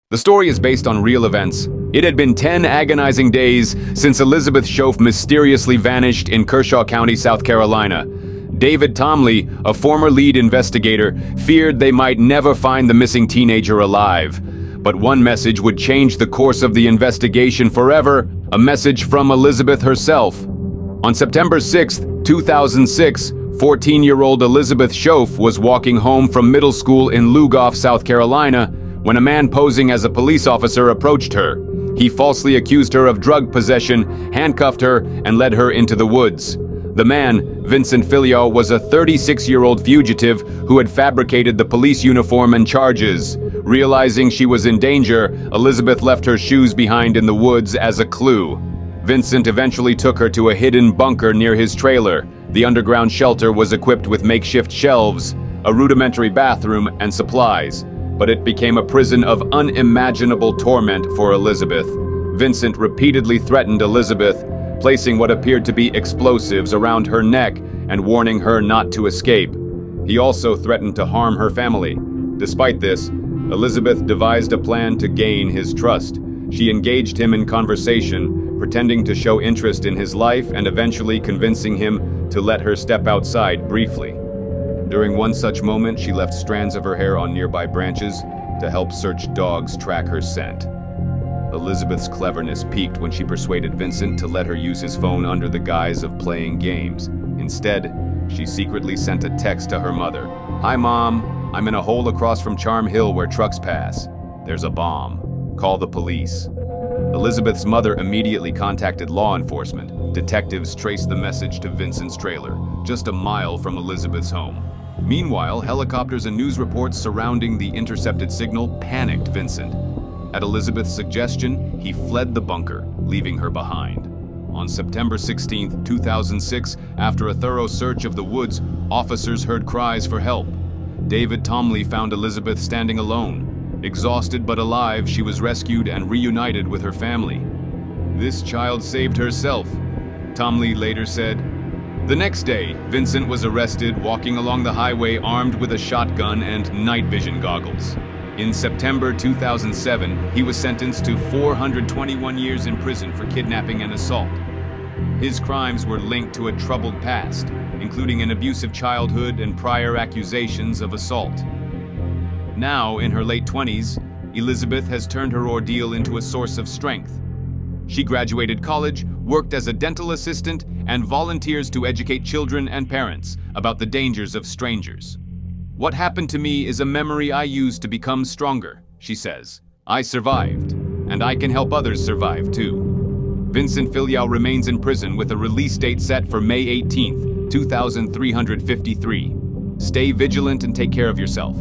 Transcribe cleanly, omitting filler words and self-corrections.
The story is based on real events. It had been 10 agonizing days since Elizabeth Shoaf mysteriously vanished in Kershaw County, South Carolina. David Tomley, a former lead investigator, feared they might never find the missing teenager alive. But one message would change the course of the investigation forever, a message from Elizabeth herself. On September 6, 2006, 14-year-old Elizabeth Shoaf was walking home from middle school in Lugoff, South Carolina, when a man posing as a police officer approached her. He falsely accused her of drug possession, handcuffed her, and led her into the woods. The man, Vincent Filial, was a 36-year-old fugitive who had fabricated the police uniform and charges. Realizing she was in danger, Elizabeth left her shoes behind in the woods as a clue. Vincent eventually took her to a hidden bunker near his trailer. The underground shelter was equipped with makeshift shelves, a rudimentary bathroom, and supplies. But it became a prison of unimaginable torment for Elizabeth. Vincent repeatedly threatened Elizabeth, placing what appeared to be explosives around her neck and warning her not to escape. He also threatened to harm her family. Despite this, Elizabeth devised a plan to gain his trust. She engaged him in conversation, pretending to show interest in his life and eventually convincing him to let her step outside briefly. During one such moment, she left strands of her hair on nearby branches to help search dogs track her scent. Elizabeth's cleverness peaked when she persuaded Vincent to let her use his phone under the guise of playing games. Instead, she secretly sent a text to her mother. "Hi, Mom. I'm in a hole across from Charm Hill where trucks pass. There's a bomb. Call the police." Elizabeth's mother immediately contacted law enforcement. Detectives traced the message to Vincent's trailer, just a mile from Elizabeth's home. Meanwhile, helicopters and news reports surrounding the intercepted signal panicked Vincent. At Elizabeth's suggestion, he fled the bunker, leaving her behind. On September 16, 2006, after a thorough search of the woods, officers heard cries for help. David Tomley found Elizabeth standing alone. Exhausted but alive, she was rescued and reunited with her family. "This child saved herself," Tomley later said. The next day, Vincent was arrested walking along the highway armed with a shotgun and night vision goggles. In September 2007, he was sentenced to 421 years in prison for kidnapping and assault. His crimes were linked to a troubled past, including an abusive childhood and prior accusations of assault. Now, in her late 20s, Elizabeth has turned her ordeal into a source of strength. She graduated college, worked as a dental assistant, and volunteers to educate children and parents about the dangers of strangers. "What happened to me is a memory I use to become stronger," she says. "I survived, and I can help others survive too." Vincent Filial remains in prison with a release date set for May 18, 2353. Stay vigilant and take care of yourself.